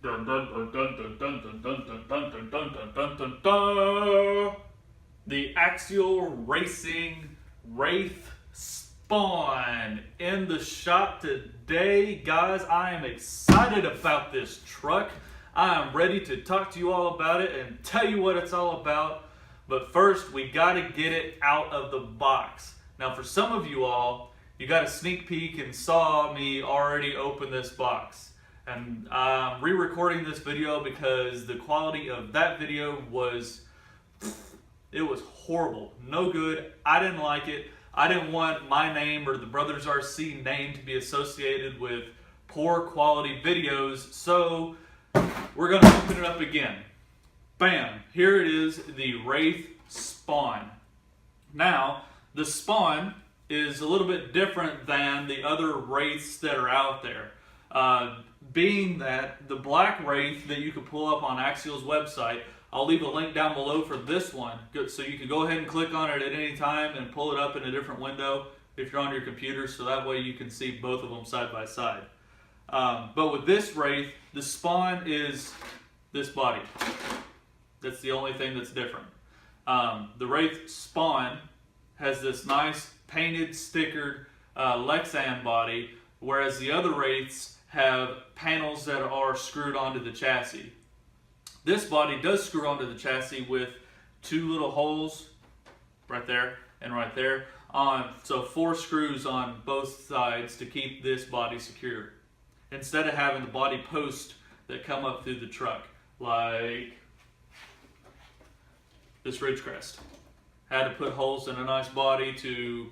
Dun dun dun dun dun dun dun dun dun dun dun dun dun dun dun dun. The Axial Racing Wraith Spawn in the shop today, guys. I am excited about this truck. I am ready to talk to you all about it and tell you what it's all about. But first, we got to get it out of the box. Now, for some of you all, you got a sneak peek and saw me already open this box. And I'm re-recording this video because the quality of that video was, it was horrible. No good. I didn't like it. I didn't want my name or the BrothersRC name to be associated with poor quality videos. So we're going to open it up again. Bam! Here it is, the Wraith Spawn. Now, the Spawn is a little bit different than the other Wraiths that are out there. Being that the black Wraith that you can pull up on Axial's website, I'll leave a link down below for this one, so you can go ahead and click on it at any time and pull it up in a different window if you're on your computer, so that way you can see both of them side by side. But with this Wraith, the Spawn is this body. That's the only thing that's different. The Wraith Spawn has this nice painted, stickered Lexan body, whereas the other Wraiths have panels that are screwed onto the chassis. This body does screw onto the chassis with two little holes, right there and right there, so 4 screws on both sides to keep this body secure, instead of having the body posts that come up through the truck, like this ridge crest. Had to put holes in a nice body to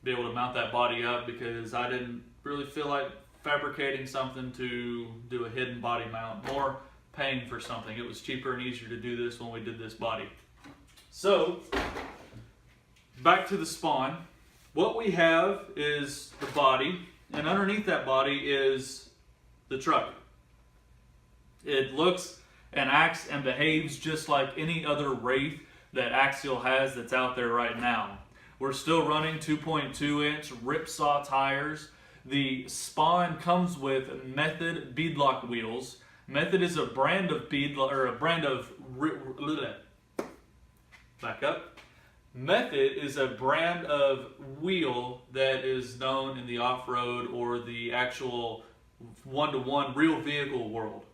be able to mount that body up because I didn't really feel like fabricating something to do a hidden body mount, more paying for something. It was cheaper and easier to do this when we did this body. So, back to the Spawn. What we have is the body, and underneath that body is the truck. It looks and acts and behaves just like any other Wraith that Axial has that's out there right now. We're still running 2.2-inch ripsaw tires. The Spawn comes with Method beadlock wheels. Method is a brand of back up. Method is a brand of wheel that is known in the off-road or the actual one-to-one real vehicle world.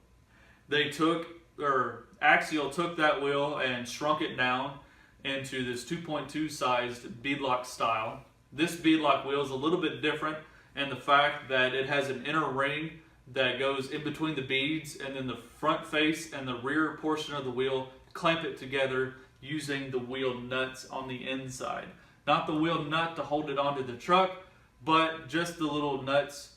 Axial took that wheel and shrunk it down into this 2.2 sized beadlock style. This beadlock wheel is a little bit different in the fact that it has an inner ring that goes in between the beads, and then the front face and the rear portion of the wheel clamp it together using the wheel nuts on the inside. Not the wheel nut to hold it onto the truck, but just the little nuts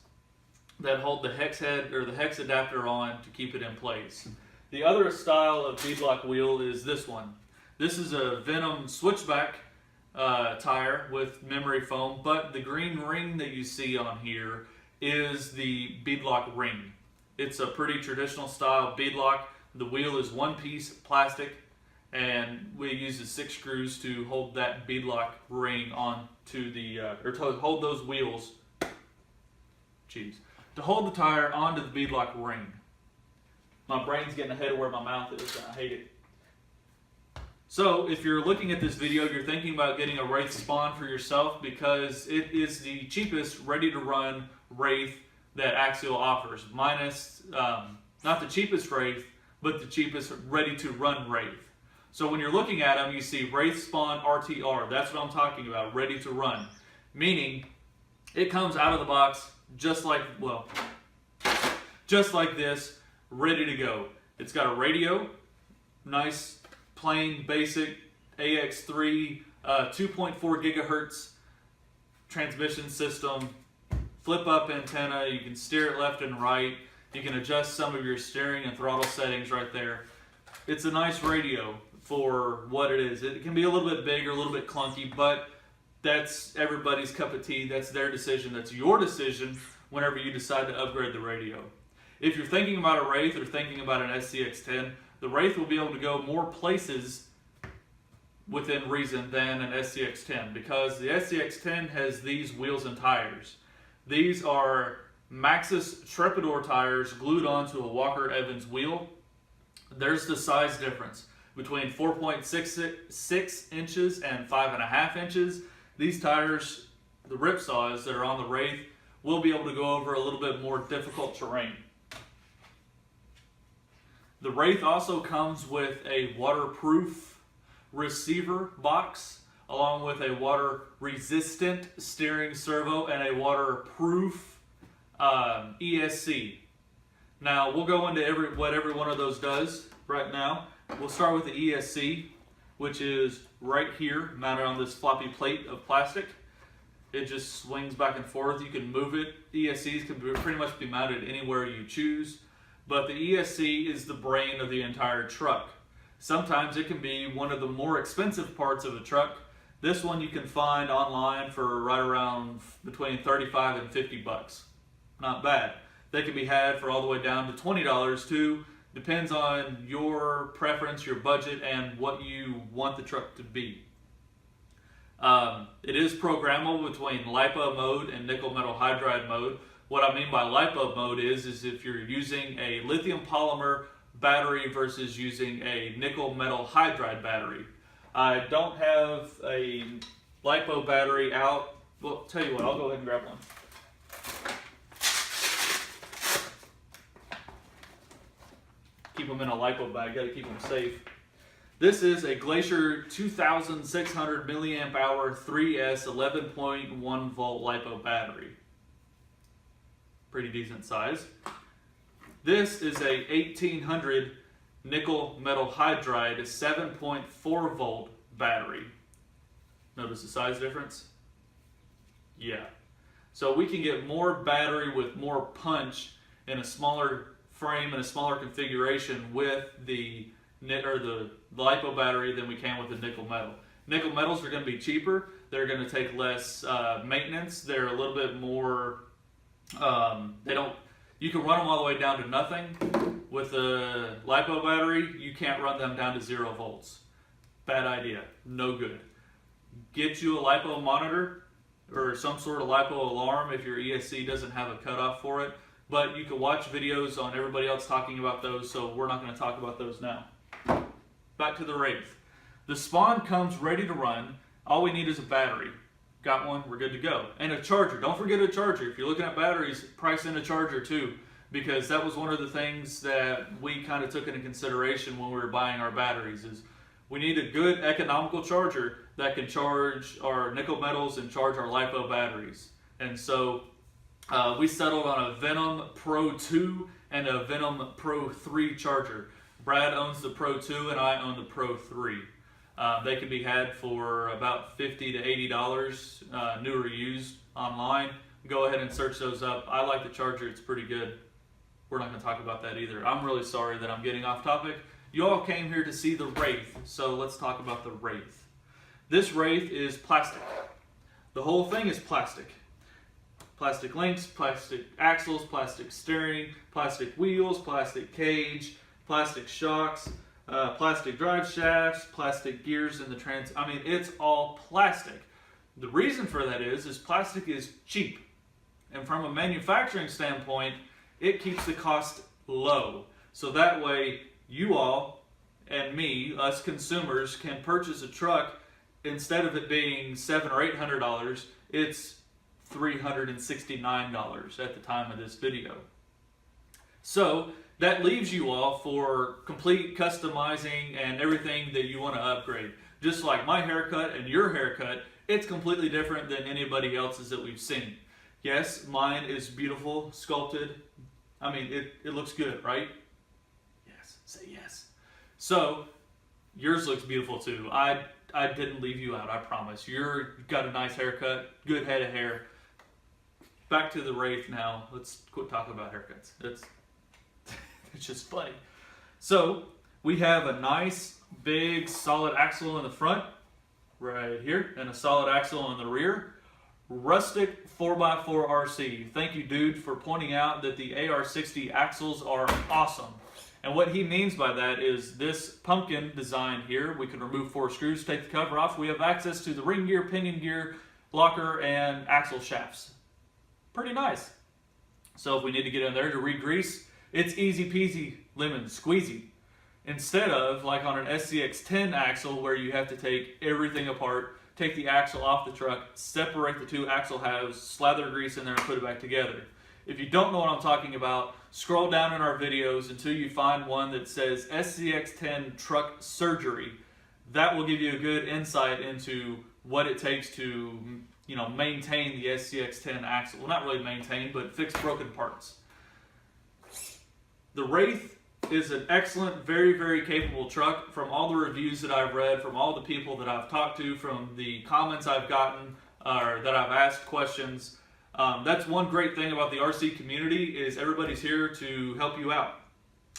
that hold the hex head or the hex adapter on to keep it in place. The other style of beadlock wheel is this one. This is a Venom switchback tire with memory foam, but the green ring that you see on here is the beadlock ring. It's a pretty traditional style beadlock. The wheel is one piece plastic, and we use the 6 screws to hold that beadlock ring on to the, or to hold those wheels, to hold the tire onto the beadlock ring. My brain's getting ahead of where my mouth is, and I hate it. So, if you're looking at this video, you're thinking about getting a Wraith Spawn for yourself because it is the cheapest ready-to-run Wraith that Axial offers. Minus, not the cheapest Wraith, but the cheapest ready-to-run Wraith. So when you're looking at them, you see Wraith Spawn RTR. That's what I'm talking about, ready-to-run. Meaning, it comes out of the box just like, well, just like this, ready to go. It's got a radio, nice, plain, basic AX3 2.4 gigahertz transmission system, flip up antenna, you can steer it left and right, you can adjust some of your steering and throttle settings right there. It's a nice radio for what it is. It can be a little bit big or a little bit clunky, but that's everybody's cup of tea. That's their decision. That's your decision whenever you decide to upgrade the radio. If you're thinking about a Wraith or thinking about an SCX-10, the Wraith will be able to go more places within reason than an SCX-10 because the SCX-10 has these wheels and tires. These are Maxxis Trepador tires glued onto a Walker Evans wheel. There's the size difference between 4.66 inches and 5.5 inches. These tires, the ripsaws that are on the Wraith, will be able to go over a little bit more difficult terrain. The Wraith also comes with a waterproof receiver box, along with a water-resistant steering servo and a waterproof ESC. Now, we'll go into what every one of those does right now. We'll start with the ESC, which is right here, mounted on this floppy plate of plastic. It just swings back and forth. You can move it. ESCs can pretty much be mounted anywhere you choose, but the ESC is the brain of the entire truck. Sometimes it can be one of the more expensive parts of a truck. This one you can find online for right around between 35 and 50 bucks. Not bad. They can be had for all the way down to $20 too. Depends on your preference, your budget, and what you want the truck to be. It is programmable between LiPo mode and nickel metal hydride mode. What I mean by LiPo mode is if you're using a lithium polymer battery versus using a nickel metal hydride battery. I don't have a LiPo battery out. Well, tell you what, I'll go ahead and grab one. Keep them in a LiPo bag, gotta keep them safe. This is a Glacier 2600 milliamp hour 3S 11.1 volt LiPo battery. Pretty decent size. This is a 1800 nickel metal hydride 7.4 volt battery. Notice the size difference? Yeah. So we can get more battery with more punch in a smaller frame and a smaller configuration with the LiPo battery than we can with the nickel metal. Nickel metals are going to be cheaper. They're going to take less maintenance. They're a little bit more. You can run them all the way down to nothing. With a LiPo battery, you can't run them down to 0 volts. Bad idea. No good. Get you a LiPo monitor or some sort of LiPo alarm if your ESC doesn't have a cutoff for it. But you can watch videos on everybody else talking about those, so we're not going to talk about those now. Back to the Wraith. The spawn comes ready to run. All we need is a battery. Got one, we're good to go. And a charger. Don't forget a charger. If you're looking at batteries, price in a charger too, because that was one of the things that we kind of took into consideration when we were buying our batteries. Is we need a good economical charger that can charge our nickel metals and charge our LiPo batteries. And so we settled on a Venom Pro 2 and a Venom Pro 3 charger. Brad owns the Pro 2 and I own the Pro 3. They can be had for about $50 to $80, new or used online. Go ahead and search those up. I like the charger, it's pretty good. We're not going to talk about that either. I'm really sorry that I'm getting off topic. You all came here to see the Wraith, so let's talk about the Wraith. This Wraith is plastic. The whole thing is plastic. Plastic links, plastic axles, plastic steering, plastic wheels, plastic cage, plastic shocks, plastic drive shafts, plastic gears in the it's all plastic. The reason for that is plastic is cheap. And from a manufacturing standpoint, it keeps the cost low. So that way, you all and me, us consumers, can purchase a truck. Instead of it being $700 or $800, it's $369 at the time of this video. So that leaves you all for complete customizing and everything that you want to upgrade. Just like my haircut and your haircut, it's completely different than anybody else's that we've seen. Yes, mine is beautiful, sculpted. It looks good, right? Yes, say yes. So yours looks beautiful too. I didn't leave you out, I promise. You've got a nice haircut, good head of hair. Back to the Wraith now. Let's quit talking about haircuts. It's just funny. So we have a nice big solid axle in the front, right here, and a solid axle in the rear. Rustic 4x4 RC. Thank you, dude, for pointing out that the AR60 axles are awesome. And what he means by that is this pumpkin design here. We can remove 4 screws, take the cover off. We have access to the ring gear, pinion gear, locker, and axle shafts. Pretty nice. So if we need to get in there to re-grease, it's easy peasy lemon squeezy. Instead of like on an SCX10 axle where you have to take everything apart, take the axle off the truck, separate the two axle halves, slather grease in there and put it back together. If you don't know what I'm talking about, scroll down in our videos until you find one that says SCX10 truck surgery. That will give you a good insight into what it takes to, you know, maintain the SCX10 axle. Well, not really maintain, but fix broken parts. The Wraith is an excellent, very, very capable truck. From all the reviews that I've read, from all the people that I've talked to, from the comments I've gotten, or that I've asked questions. That's one great thing about the RC community is everybody's here to help you out.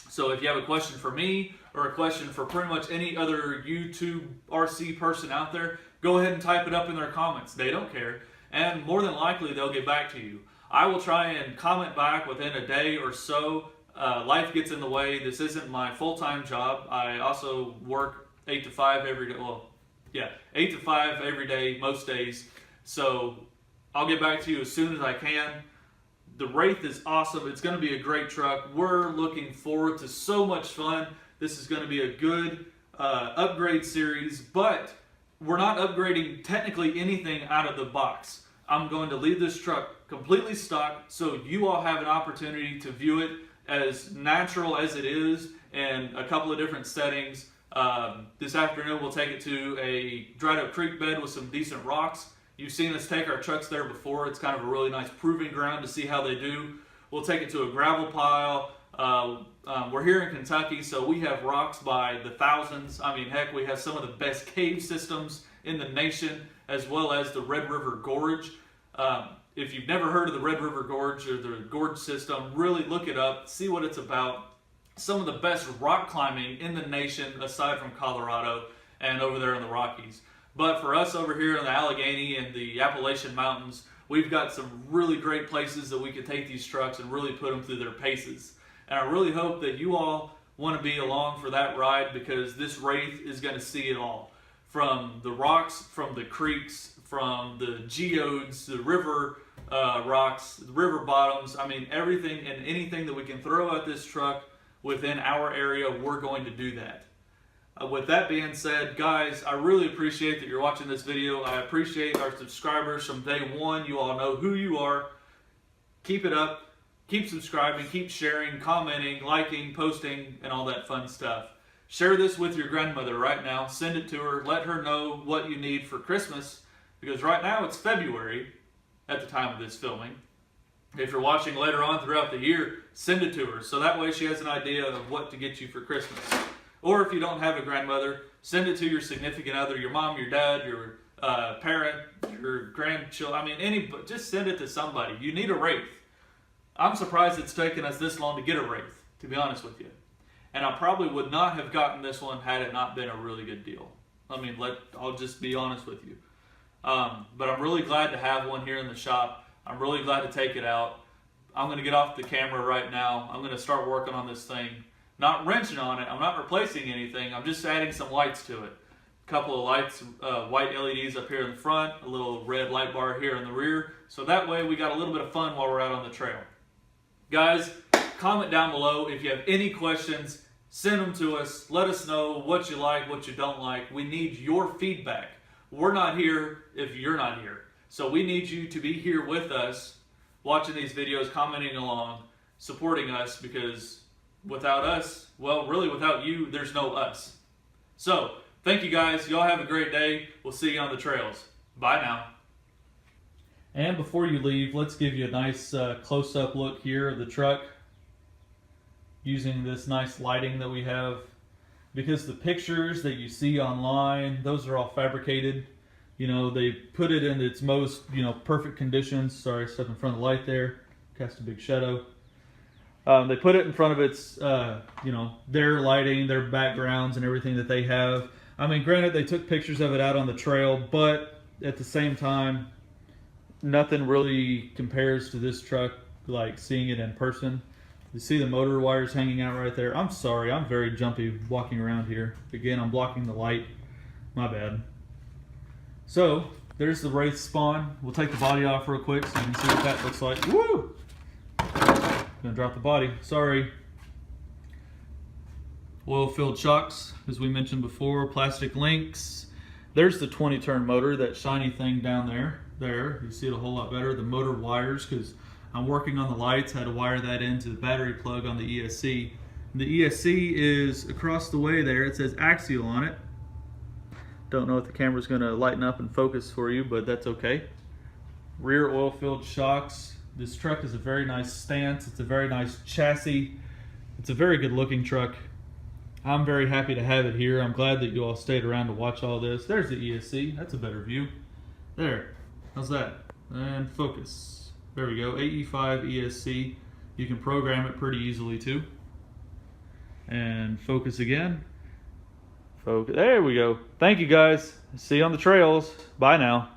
So if you have a question for me or a question for pretty much any other YouTube RC person out there, go ahead and type it up in their comments. They don't care. And more than likely, they'll get back to you. I will try and comment back within a day or so. Life gets in the way. This isn't my full-time job. I also work 8 to 5 every day. Well, yeah, 8 to 5 every day, most days. So I'll get back to you as soon as I can. The Wraith is awesome. It's going to be a great truck. We're looking forward to so much fun. This is going to be a good upgrade series, but we're not upgrading technically anything out of the box. I'm going to leave this truck completely stock so you all have an opportunity to view it as natural as it is in a couple of different settings. This afternoon we'll take it to a dried up creek bed with some decent rocks. You've seen us take our trucks there before. It's kind of a really nice proving ground to see how they do. We'll take it to a gravel pile. We're here in Kentucky, so we have rocks by the thousands. I mean, heck, we have some of the best cave systems in the nation, as well as the Red River Gorge. If you've never heard of the Red River Gorge or the Gorge system, really look it up, see what it's about. Some of the best rock climbing in the nation, aside from Colorado and over there in the Rockies. But for us over here in the Allegheny and the Appalachian Mountains, we've got some really great places that we could take these trucks and really put them through their paces. And I really hope that you all want to be along for that ride, because this Wraith is going to see it all. From the rocks, from the creeks, from the geodes, the river rocks, the river bottoms. I mean, everything and anything that we can throw at this truck within our area, we're going to do that. With that being said, guys, I really appreciate that you're watching this video. I appreciate our subscribers from day one. You all know who you are. Keep it up. Keep subscribing, keep sharing, commenting, liking, posting, and all that fun stuff. Share this with your grandmother right now. Send it to her. Let her know what you need for Christmas, because right now it's February at the time of this filming. If you're watching later on throughout the year, send it to her, so that way she has an idea of what to get you for Christmas. Or if you don't have a grandmother, send it to your significant other, your mom, your dad, your parent, your grandchildren. I mean, just send it to somebody. You need a Wraith. I'm surprised it's taken us this long to get a Wraith, to be honest with you. And I probably would not have gotten this one had it not been a really good deal. I mean, I'll just be honest with you. But I'm really glad to have one here in the shop. I'm really glad to take it out. I'm going to get off the camera right now. I'm going to start working on this thing. Not wrenching on it. I'm not replacing anything. I'm just adding some lights to it. A couple of lights, white LEDs up here in the front, a little red light bar here in the rear. So that way we got a little bit of fun while we're out on the trail. Guys, comment down below if you have any questions. Send them to us. Let us know what you like, what you don't like. We need your feedback. We're not here if you're not here. So we need you to be here with us, watching these videos, commenting along, supporting us, because without us, well, really without you, there's no us. So, thank you guys. Y'all have a great day. We'll see you on the trails. Bye now. And before you leave, let's give you a nice close-up look here of the truck using this nice lighting that we have, because the pictures that you see online, those are all fabricated. You know, they put it in its most, perfect conditions. Sorry, I stepped in front of the light there. Cast a big shadow. They put it in front of its, their lighting, their backgrounds, and everything that they have. I mean, granted, they took pictures of it out on the trail, but at the same time, nothing really compares to this truck, like seeing it in person. You see the motor wires hanging out right there. I'm sorry, I'm very jumpy walking around here. Again, I'm blocking the light. My bad. So, there's the Wraith spawn. We'll take the body off real quick so you can see what that looks like. Woo! gonna drop the body, sorry. Oil-filled shocks, as we mentioned before, plastic links. There's the 20-turn motor, that shiny thing down there. There, you see it a whole lot better. The motor wires, because I'm working on the lights, had to wire that into the battery plug on the ESC. The ESC is across the way there. It says Axial on it. Don't know if the camera's gonna lighten up and focus for you, but that's okay. Rear oil-filled shocks. This truck is a very nice stance. It's a very nice chassis. It's a very good looking truck. I'm very happy to have it here. I'm glad that you all stayed around to watch all this. There's the ESC. That's a better view. There. How's that? And focus. There we go. AE5 ESC. You can program it pretty easily too. And focus again. Focus. There we go. Thank you guys. See you on the trails. Bye now.